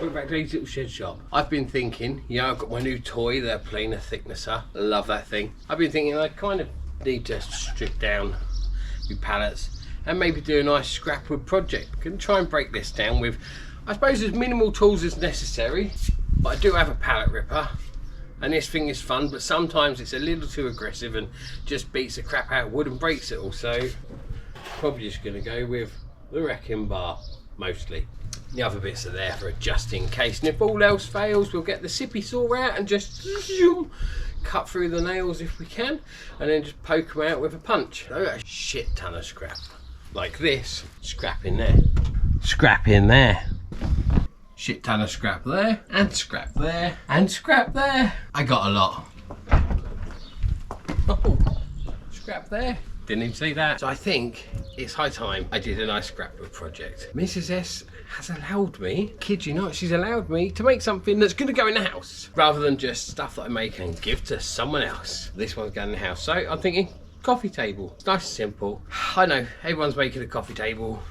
welcome back to Lee's Little Shed Shop. I've been thinking, I've got my new toy, the planer thicknesser. Love that thing. I've been thinking I kind of need to strip down my pallets and maybe do a nice scrap wood project. I'm going to try and break this down with, I suppose, as minimal tools as necessary. But I do have a pallet ripper, and this thing is fun, but sometimes it's a little too aggressive and just beats the crap out of wood and breaks it all. So probably just going to go with the wrecking bar, mostly. The other bits are there for just in case, and if all else fails, we'll get the sippy saw out and just zoom, cut through the nails if we can, and then just poke them out with a punch. I've got a shit ton of scrap, like this. Scrap in there, scrap in there, shit ton of scrap there, and scrap there, and scrap there. I got a lot. Oh, scrap there. Didn't even see that. So I think it's high time I did a nice scrapbook project. Mrs. S has allowed me, kid you not, she's allowed me to make something that's gonna go in the house, rather than just stuff that I make and give to someone else. This one's going in the house. So I'm thinking coffee table. It's nice and simple. I know everyone's making a coffee table.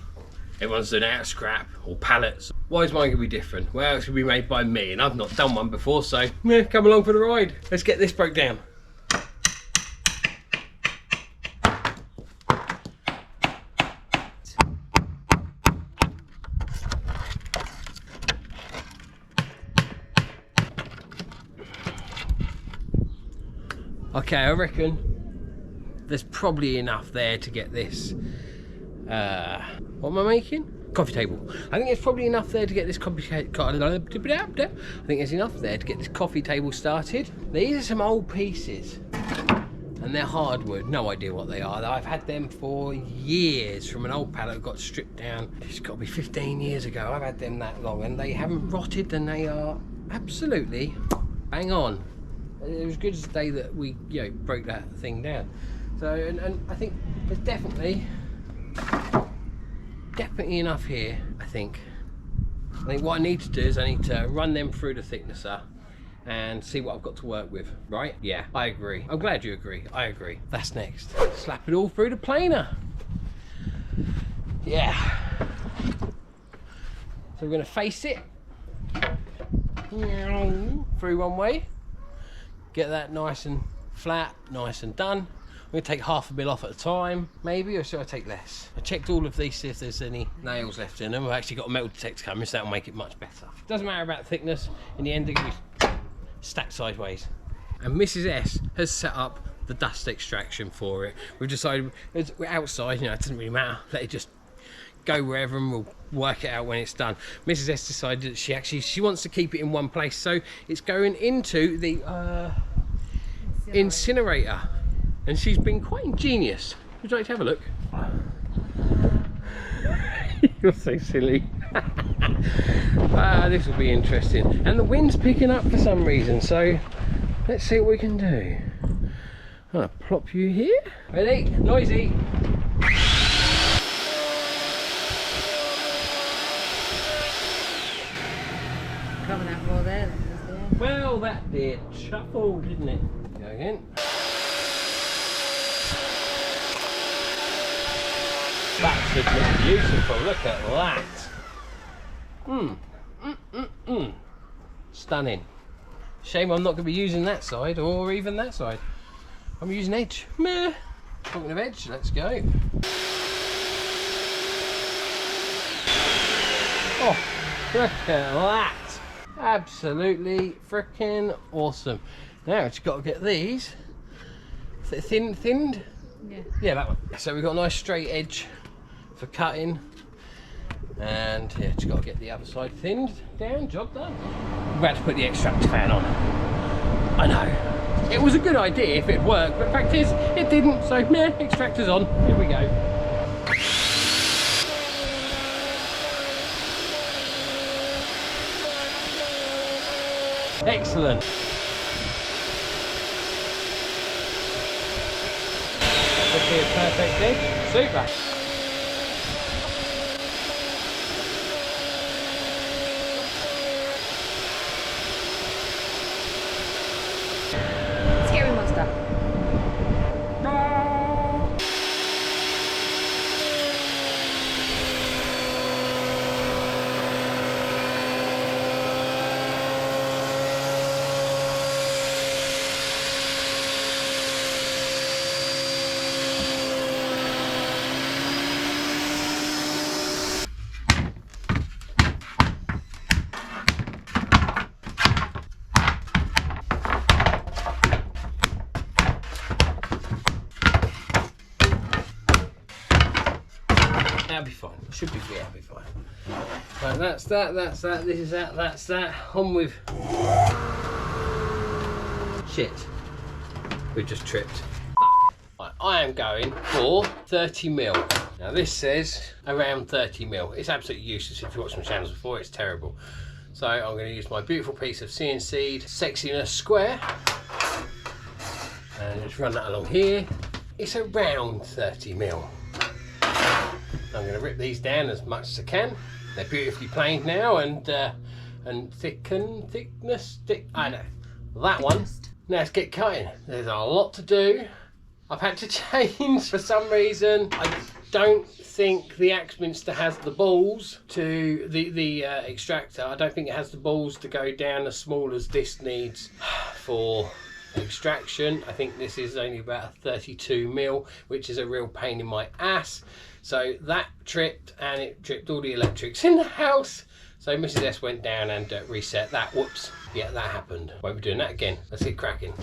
Everyone's doing it out of scrap or pallets. Why is mine gonna be different? Well, it's gonna be made by me and I've not done one before, so come along for the ride. Let's get this broke down. Okay, I reckon there's probably enough there to get this, what am I making? Coffee table. I think there's probably enough there to get this coffee table started. These are some old pieces and they're hardwood, no idea what they are. I've had them for years from an old pallet that got stripped down. It's got to be 15 years ago. I've had them that long and they haven't rotted and they are absolutely bang on. It was good as the day that we, broke that thing down. So, and I think there's definitely enough here. I think what I need to do is I need to run them through the thicknesser and see what I've got to work with. Right? Yeah, I agree. I'm glad you agree. I agree. That's next. Slap it all through the planer. Yeah. So we're going to face it through one way. Get that nice and flat, nice and done. I'm going to take half a mil off at a time, maybe, or should I take less? I checked all of these, see if there's any nails left in them. I've actually got a metal detector coming, so that'll make it much better. Doesn't matter about thickness, in the end they're going to be stacked sideways. And Mrs. S has set up the dust extraction for it. We've decided, we're outside, it doesn't really matter, let it just go wherever and we'll work it out when it's done. Mrs. S decided that she wants to keep it in one place, so it's going into the incinerator, and she's been quite ingenious. Would you like to have a look? You're so silly. This will be interesting, and the wind's picking up for some reason, so let's see what we can do. I'm gonna plop you here. Ready? Noisy. Coming out more there. Well, that did shuffle, didn't it? Go again. That should look beautiful. Look at that. Stunning. Shame I'm not going to be using that side or even that side. I'm using edge. Meh. Talking of edge, let's go. Oh, look at that. Absolutely freaking awesome. Now it's got to get these thinned. Yeah, that one. So we've got a nice straight edge for cutting, and yeah, just got to get the other side thinned down. Job done. We're about to put the extractor fan on. I know it was a good idea if it worked, but the fact is it didn't. So meh, extractor's on. Here we go. Excellent. That would be a perfect edge. Super. Scary monster. That'll be fine. Should be, yeah, be fine. Right, that's that, that's that, this is that, that's that. On with... Shit. We've just tripped. Right, I am going for 30mm. Now this says around 30mm. It's absolutely useless. If you watched my channels before, it's terrible. So I'm going to use my beautiful piece of CNC Sexiness square and just run that along here. It's around 30mm. I'm going to rip these down as much as I can. They're beautifully planed now and thickness. I know that one. Now let's get cutting. There's a lot to do. I've had to change for some reason. I don't think the Axminster has the balls to the extractor. I don't think it has the balls to go down as small as this needs for extraction. I think this is only about a 32mm, which is a real pain in my ass. So that tripped, and it tripped all the electrics in the house. So Mrs. S went down and reset that. Whoops. Yeah, that happened. Won't be doing that again. Let's get cracking.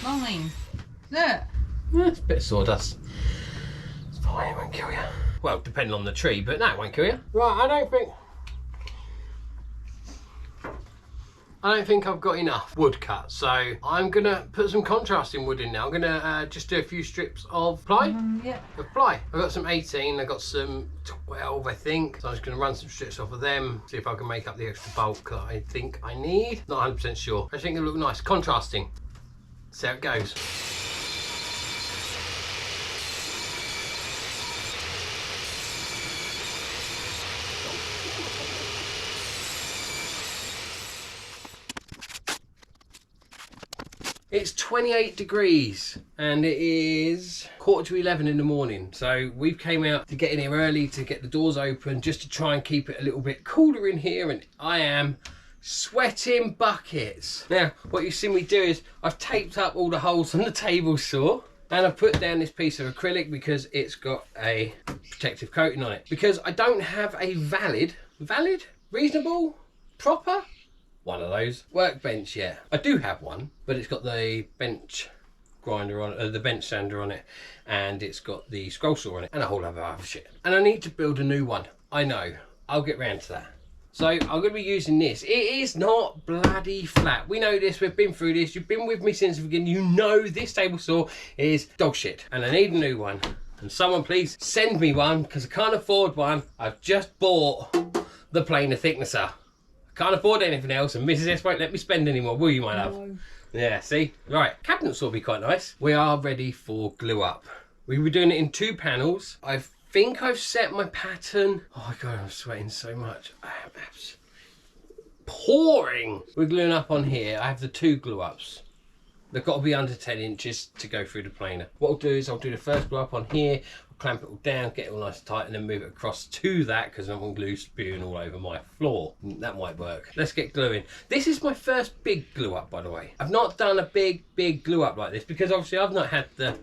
Mine. Look. It's a bit of sawdust. It's fine, it won't kill you. Well, depending on the tree, but that won't kill you. Right, I don't think I've got enough wood cut, so I'm gonna put some contrasting wood in now. I'm gonna just do a few strips of ply. Yeah. Of ply. I've got some 18, I've got some 12, I think. So I'm just gonna run some strips off of them, see if I can make up the extra bulk that I think I need. Not 100% sure. I think it'll look nice. Contrasting. See how it goes. It's 28 degrees and it is 11:15 in the morning. So we've came out to get in here early to get the doors open just to try and keep it a little bit cooler in here, and I am sweating buckets. Now what you've seen me do is I've taped up all the holes on the table saw, and I've put down this piece of acrylic because it's got a protective coating on it. Because I don't have a valid, reasonable, proper, one of those workbench yet. I do have one, but it's got the bench grinder on it, the bench sander on it, and it's got the scroll saw on it, and a whole lot of other shit. And I need to build a new one. I know. I'll get round to that. So I'm going to be using this. It is not bloody flat. We know this. We've been through this. You've been with me since the beginning. You know this table saw is dog shit, and I need a new one. And someone please send me one, because I can't afford one. I've just bought the planer thicknesser. Can't afford anything else, and Mrs. S won't let me spend any more, will you, my love? No. Yeah, see? Right, cabinet saw will be quite nice. We are ready for glue up. We were doing it in 2 panels. I think I've set my pattern. Oh my God, I'm sweating so much. I am absolutely pouring. We're gluing up on here. I have the 2 glue ups. They've got to be under 10 inches to go through the planer. What I'll do is I'll do the first glue up on here, clamp it all down, get it all nice and tight, and then move it across to that, because I don't want glue spewing all over my floor. That might work. Let's get gluing. This is my first big glue up, by the way. I've not done a big glue up like this, because obviously I've not had the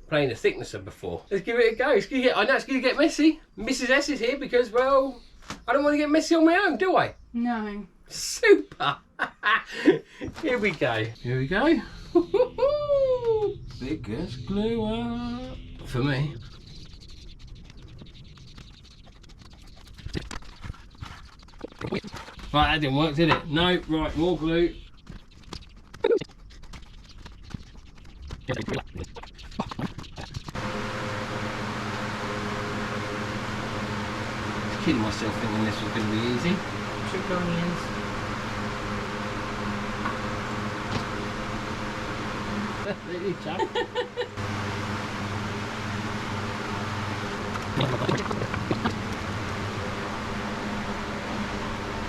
planer thicknesser before. Let's give it a go. I know it's going to get messy. Mrs. S is here because, well, I don't want to get messy on my own, do I? No. Super. Here we go. Here we go. Biggest glue up for me. Right, that didn't work, did it? No, right, more glue. Kidding myself thinking this was going to be easy. Triple onions. Really tough.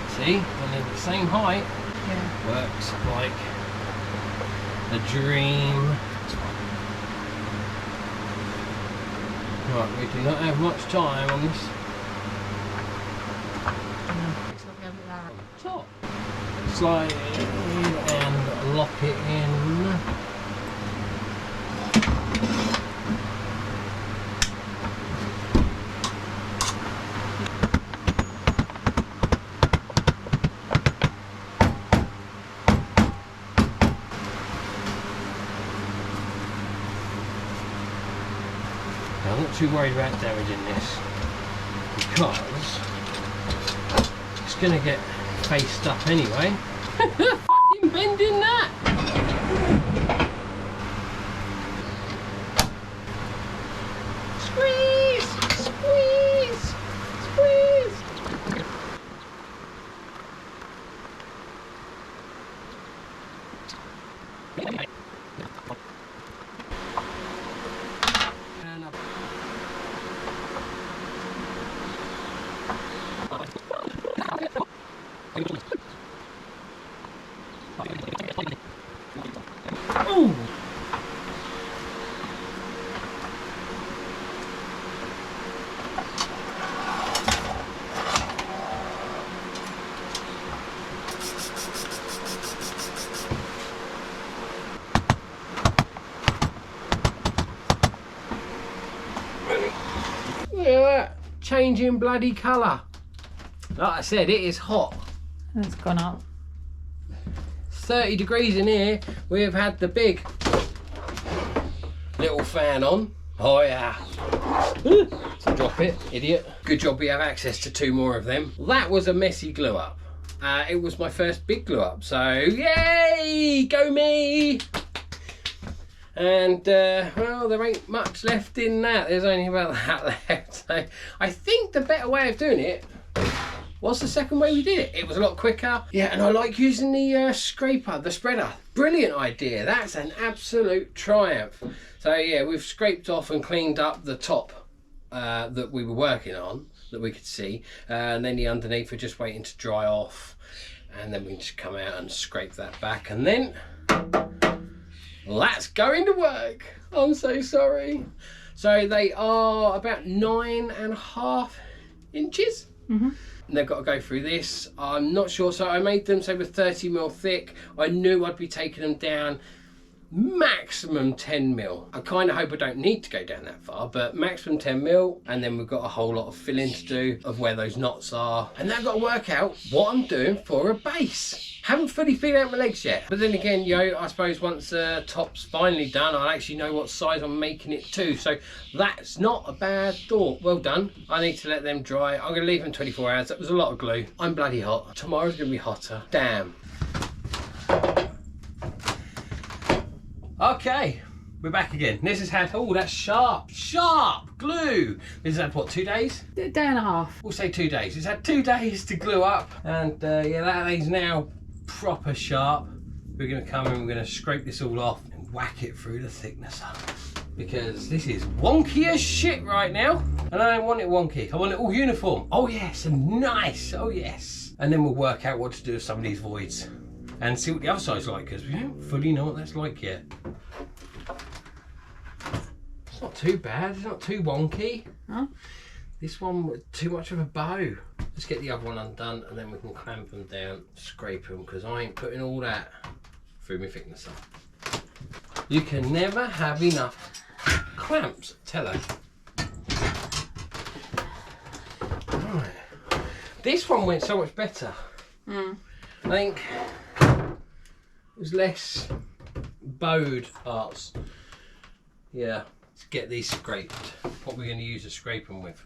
See, when they're the same height, Yeah. works like a dream. Right, we do not have much time on this. Top. Slide it in and lock it in. too worried about damaging this because it's going to get faced up anyway. Fucking bending that! Squeeze! Squeeze! Squeeze! And up. Ooh. Look at that, changing bloody colour. Like I said, it is hot. It's gone up. 30 degrees in here. We've had the big little fan on. Oh yeah. So drop it, idiot. Good job we have access to 2 more of them. That was a messy glue up. It was my first big glue up, so yay, go me. And well, there ain't much left in that. There's only about that left. So I think the better way of doing it was the second way we did it. It was a lot quicker. Yeah, and I like using the scraper, the spreader. Brilliant idea. That's an absolute triumph. So yeah, we've scraped off and cleaned up the top that we were working on, that we could see. And then the underneath, we're just waiting to dry off. And then we can just come out and scrape that back. And then let's go into work. I'm so sorry. So they are about 9.5 inches. Mm-hmm. And they've got to go through this. I'm not sure, so I made them, say, with 30mm thick. I knew I'd be taking them down maximum 10mm. I kind of hope I don't need to go down that far, but maximum 10mm, and then we've got a whole lot of filling to do of where those knots are. And then I've got to work out what I'm doing for a base. Haven't fully figured out my legs yet. But then again, I suppose once the top's finally done, I'll actually know what size I'm making it to. So that's not a bad thought. Well done. I need to let them dry. I'm going to leave them 24 hours. That was a lot of glue. I'm bloody hot. Tomorrow's going to be hotter. Damn. Okay, we're back again. This has had, oh, that's sharp glue. This has had, what, 2 days? A day and a half. We'll say 2 days. It's had 2 days to glue up. And yeah, that is now proper sharp. We're going to come in, we're going to scrape this all off and whack it through the thicknesser. Because this is wonky as shit right now. And I don't want it wonky. I want it all uniform. Oh yes, and nice. Oh yes. And then we'll work out what to do with some of these voids. And see what the other side's like, because we don't fully know what that's like yet. It's not too bad, it's not too wonky. Huh? This one was too much of a bow. Let's get the other one undone and then we can clamp them down, scrape them, because I ain't putting all that through my thicknesser. You can never have enough clamps, tell her. Right. This one went so much better. I think it was less bowed parts. Yeah, let's get these scraped. What we're going to use to scrape them with.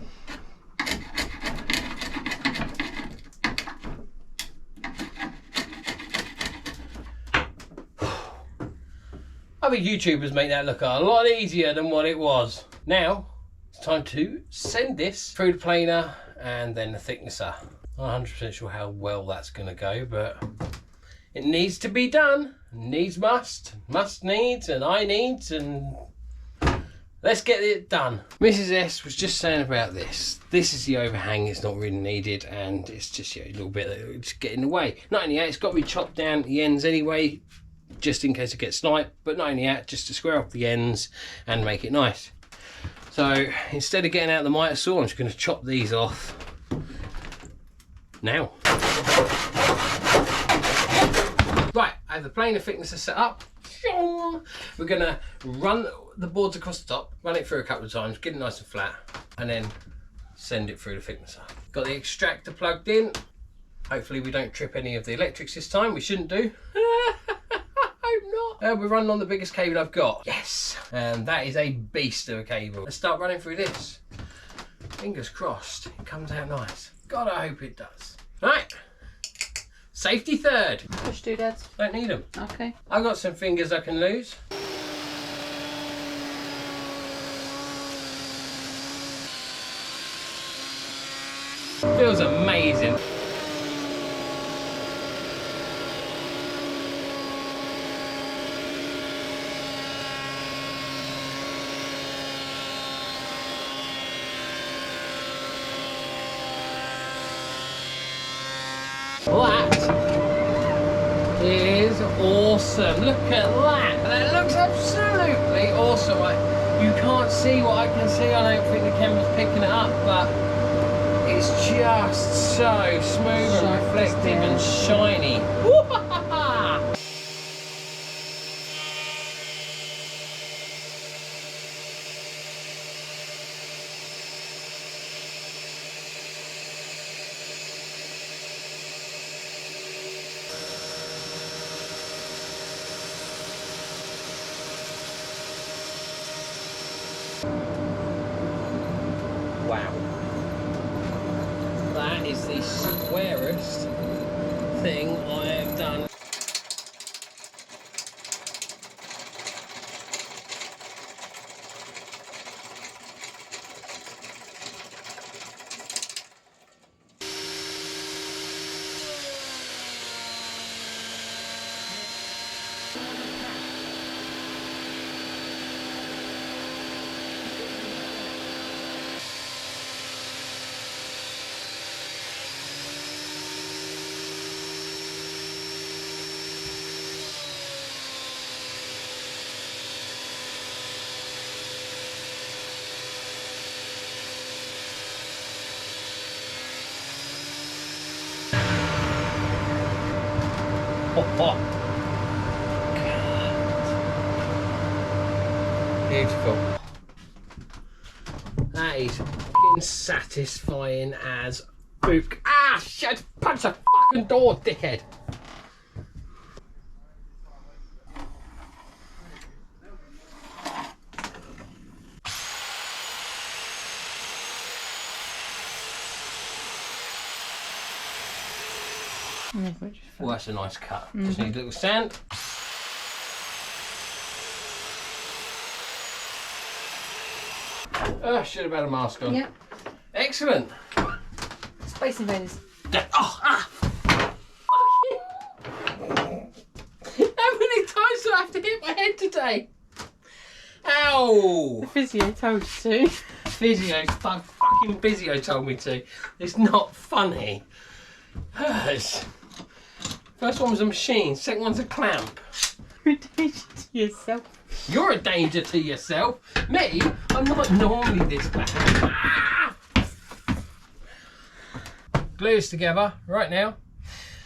Other YouTubers make that look a lot easier than what it was. Now, it's time to send this through the planer and then the thicknesser. I'm not 100% sure how well that's going to go, but it needs to be done. Needs must needs, and I needs, and let's get it done. Mrs. S was just saying about this. This is the overhang, it's not really needed, and it's just a little bit that just get in the way. Not only that, it's got to be chopped down at the ends anyway, just in case it gets sniped, but not only that, just to square off the ends and make it nice. So instead of getting out the miter saw, I'm just going to chop these off now. Right, I have the planer thicknesser set up. We're going to run the boards across the top, run it through a couple of times, get it nice and flat, and then send it through the thicknesser. Got the extractor plugged in. Hopefully we don't trip any of the electrics this time. We shouldn't do. I hope not? We're running on the biggest cable I've got. Yes. And that is a beast of a cable. Let's start running through this. Fingers crossed it comes out nice. God, I hope it does. Right. Safety third. Push doodads. Don't need them. Okay. I've got some fingers I can lose. Feels amazing. That is awesome. Look at that. That looks absolutely awesome. You can't see what I can see. I don't think the camera's picking it up, but it's just so smooth and reflective and shiny. Wow. That is the squarest thing I have done. Oh. Beautiful. That is f***ing satisfying as book. Ah, shit! Punch the fucking door, dickhead. Well, that's a nice cut. Just need a little sand. Should have had a mask on. Yeah. Excellent. Space Invaders. Oh, ah! How many times do I have to hit my head today? Ow! The physio told you to. Fucking physio told me to. It's not funny. Hurts. First one was a machine, second one's a clamp. You're a danger to yourself. You're a danger to yourself. Me? I'm not normally this bad. Ah! Glue this together right now.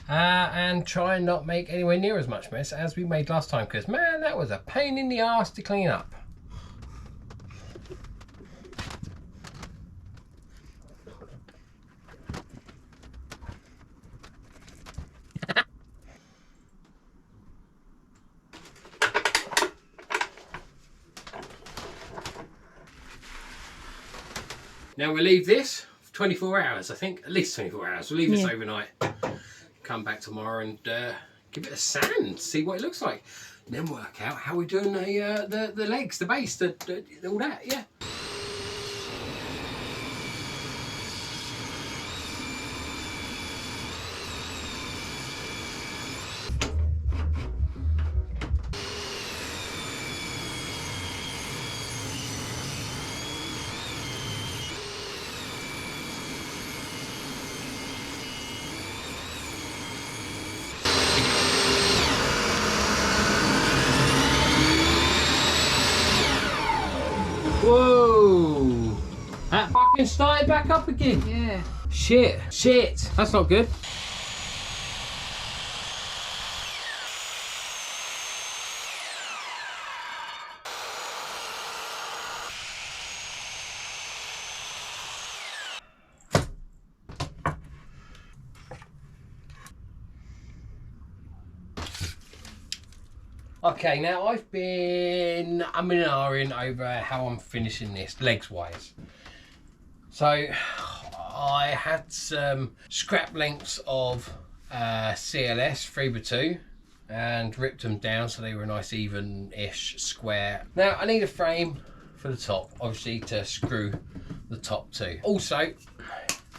And try and not make anywhere near as much mess as we made last time, because man, that was a pain in the arse to clean up. Now we'll leave this for 24 hours, I think, at least 24 hours. We'll leave this overnight. Come back tomorrow and give it a sand, see what it looks like. And then work out how we're doing the legs, the base, all that, yeah. Whoa! That fucking started back up again. Yeah. Shit. That's not good. Okay, now I've been ahhing over how I'm finishing this legs wise. So I had some scrap lengths of CLS 3x2 and ripped them down so they were a nice even-ish square. Now I need a frame for the top, obviously, to screw the top to. Also,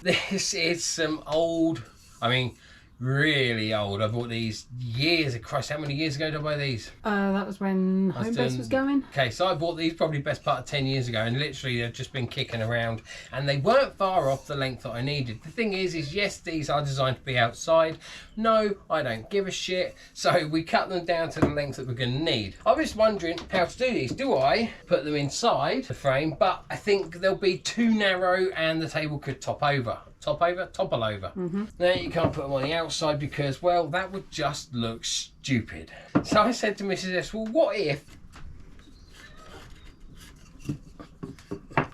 this is some old, I mean really old. I bought these years of Christ. How many years ago did I buy these? That was when Homebase was going. Okay, so I bought these probably best part of 10 years ago, and literally they've just been kicking around, and they weren't far off the length that I needed. The thing is yes, these are designed to be outside. No, I don't give a shit. So we cut them down to the length that we're going to need. I was wondering how to do these. Do I put them inside the frame? But I think they'll be too narrow and the table could topple over. Now you can't put them on the outside because, well, that would just look stupid. So I said to Mrs. S, well, what if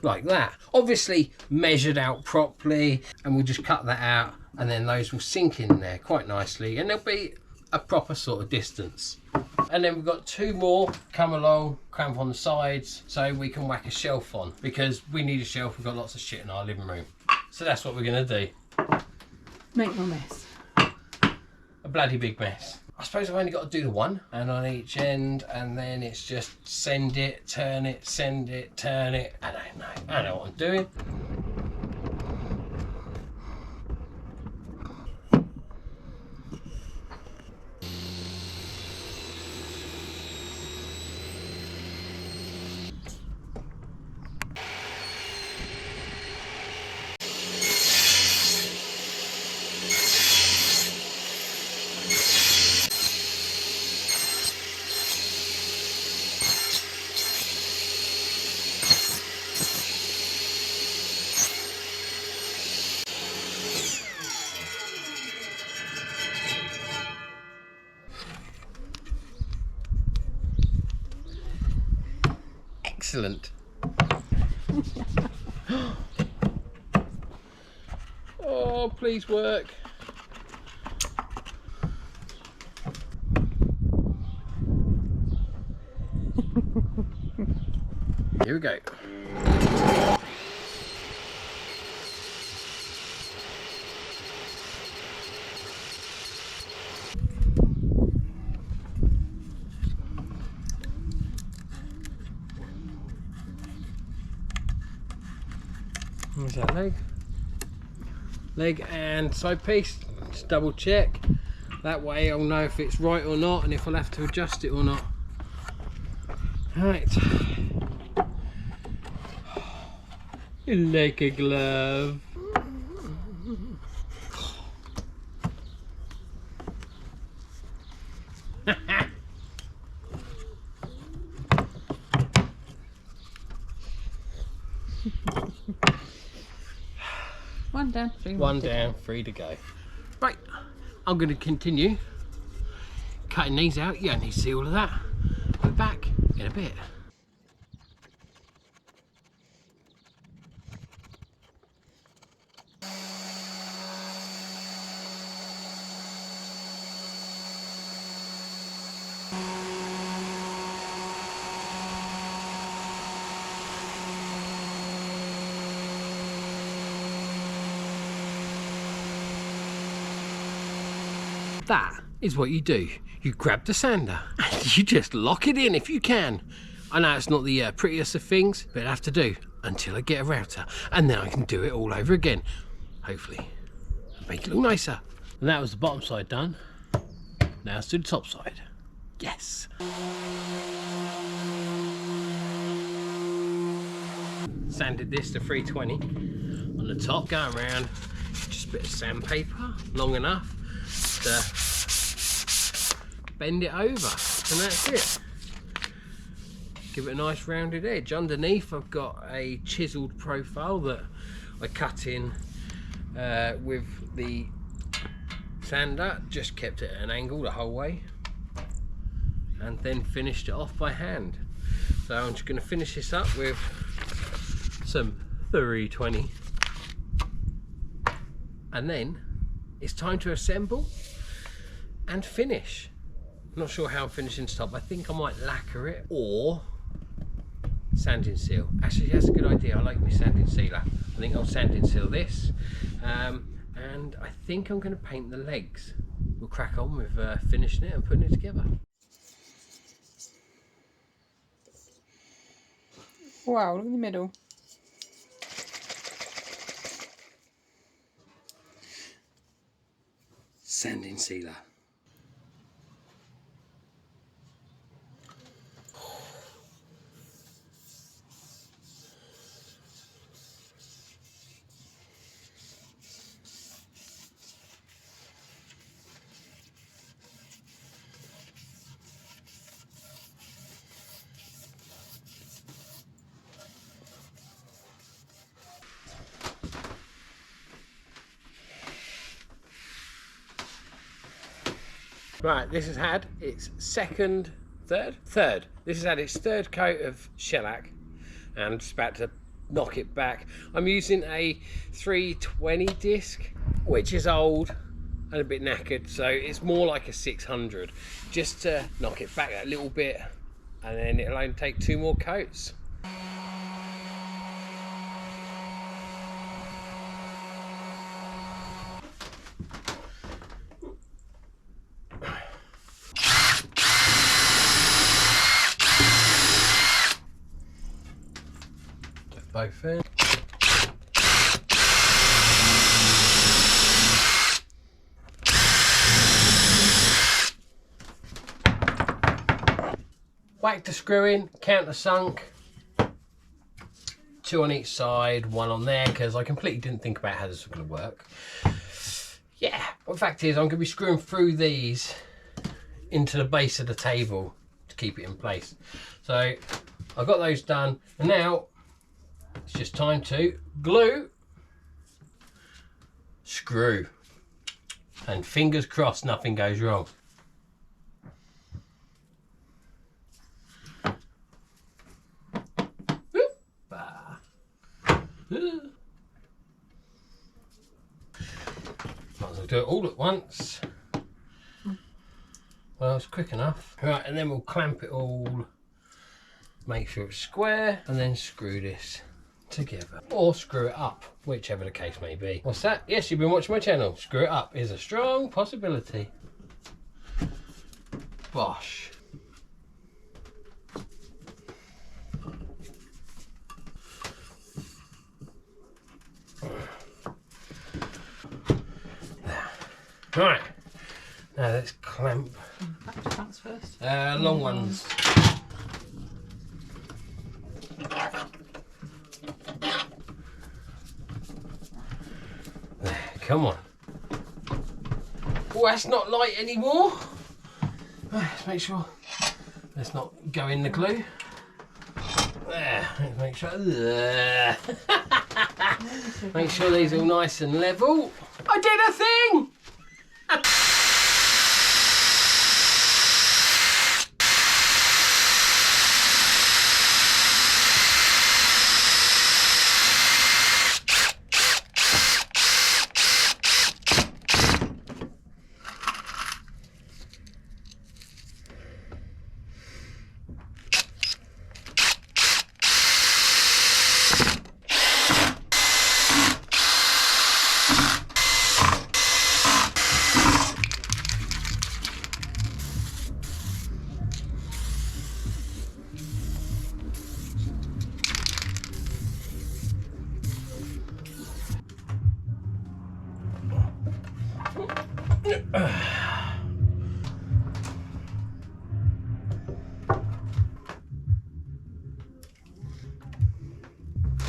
like that? Obviously measured out properly, and we'll just cut that out, and then those will sink in there quite nicely, and there'll be a proper sort of distance. And then we've got two more come along, cramp on the sides, so we can whack a shelf on, because we need a shelf. We've got lots of shit in our living room. So that's what we're going to do. Make no mess. A bloody big mess. I suppose I've only got to do the one, and on each end, and then it's just send it, turn it, send it, turn it. I don't know. I don't know what I'm doing. Excellent. Oh, please work. Here we go. Where's that leg? Leg and side piece. Just double check. That way I'll know if it's right or not, and if I'll have to adjust it or not. Right. Like a glove. One down, three. One down, three to go. Right, I'm going to continue cutting these out. You don't need to see all of that. We're back in a bit. That is what you do. You grab the sander and you just lock it in if you can. I know it's not the prettiest of things, but I have to do until I get a router, and then I can do it all over again. Hopefully, make it look nicer. And that was the bottom side done. Now let's do the top side. Yes. Sanded this to 320 on the top, going around, just a bit of sandpaper, long enough to bend it over, and that's it. Give it a nice rounded edge. Underneath I've got a chiseled profile that I cut in with the sander, just kept it at an angle the whole way, and then finished it off by hand. So I'm just going to finish this up with some 320, and then it's time to assemble and finish. not sure how I'm finishing this top. I think I might lacquer it or sanding seal. Actually, that's a good idea. I like my sanding sealer. I think I'll sanding seal this, and I think I'm going to paint the legs. We'll crack on with finishing it and putting it together. Wow, look in the middle. Sanding sealer. Right, this has had its third. This has had its third coat of shellac, and I'm just about to knock it back. I'm using a 320 disc, which is old and a bit knackered, so it's more like a 600, just to knock it back a little bit, and then it'll only take 2 more coats. Both in. Whack the screw in, countersunk, 2 on each side, 1 on there, because I completely didn't think about how this was going to work. Yeah, well, the fact is I'm going to be screwing through these into the base of the table to keep it in place. So I've got those done, and now it's just time to glue, screw, and fingers crossed nothing goes wrong. Might as well do it all at once. Well, it's quick enough. Right, and then we'll clamp it all, make sure it's square, and then screw this together, or screw it up, whichever the case may be. What's that? Yes, you've been watching my channel. Screw it up is a strong possibility. Bosh. Right, now let's clamp. Back to fronts first. Long ones. Come on. Oh, that's not light anymore. Let's make sure. Let's not go in the glue. There, let's make sure. Make sure these are all nice and level. I did a thing!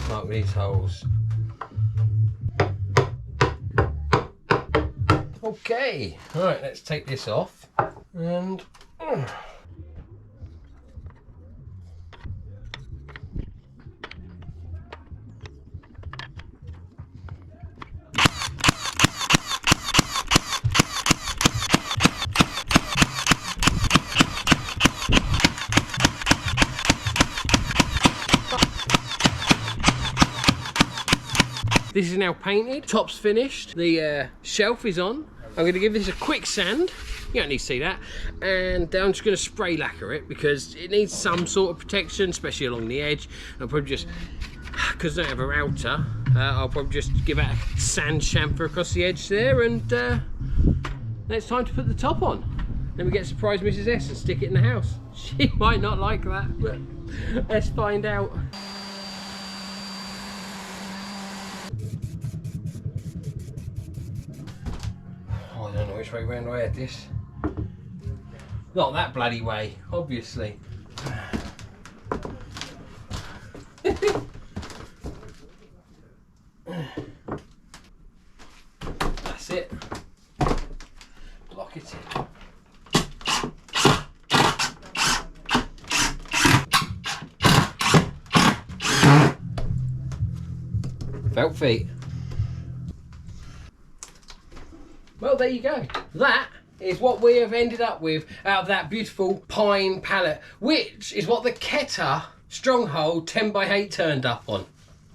Mark these holes. Okay, right, let's take this off and this is now painted, top's finished, the shelf is on. I'm going to give this a quick sand You don't need to see that. And I'm just going to spray lacquer it because it needs some sort of protection, especially along the edge. I'll probably just, because I don't have a router, I'll probably just give it a sand chamfer across the edge there, and then it's time to put the top on. Then we get surprise Mrs. S and stick it in the house. She might not like that, but let's find out. Oh, I don't know which way round I had this. Not that bloody way, obviously. That's it. Lock it in. Felt feet. Well, there you go. That is what we have ended up with out of that beautiful pine pallet, which is what the Keta Stronghold 10x8 turned up on.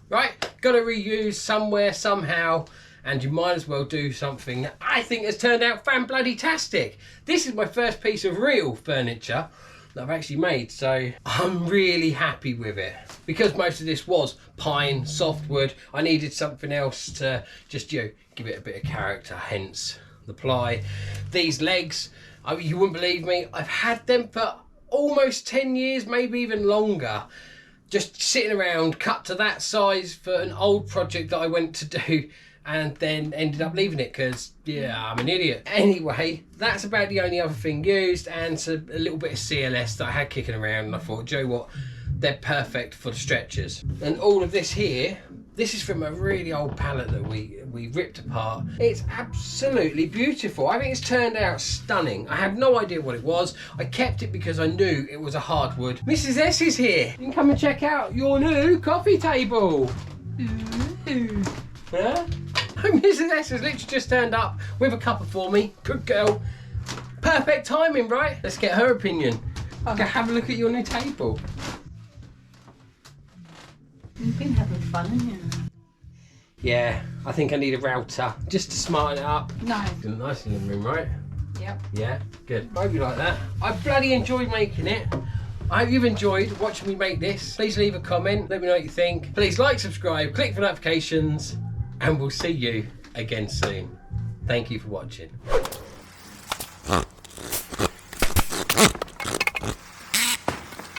Right? Got to reuse somewhere, somehow, and you might as well do something that I think has turned out fan-bloody-tastic. This is my first piece of real furniture that I've actually made, so I'm really happy with it. Because most of this was pine, softwood, I needed something else to just, you know, give it a bit of character, hence the ply. These legs, you wouldn't believe me, I've had them for almost 10 years, maybe even longer. Just sitting around, cut to that size for an old project that I went to do, and then ended up leaving it because, yeah, I'm an idiot. Anyway, that's about the only other thing used, and a little bit of CLS that I had kicking around, and I thought, Joe, what? They're perfect for the stretchers. And all of this here, this is from a really old pallet that we ripped apart. It's absolutely beautiful. I think it's turned out stunning. I had no idea what it was. I kept it because I knew it was a hardwood. Mrs. S is here. You can come and check out your new coffee table. Ooh. Huh? Mrs. S has literally just turned up with a cuppa for me. Good girl. Perfect timing, right? Let's get her opinion. Go have a look at your new table. You've been having fun, haven't you? Yeah, I think I need a router just to smarten it up. No. It's nice in the room, right? Yep. Yeah, good. I hope you like that. I bloody enjoyed making it. I hope you've enjoyed watching me make this. Please leave a comment, let me know what you think. Please like, subscribe, click for notifications, and we'll see you again soon. Thank you for watching.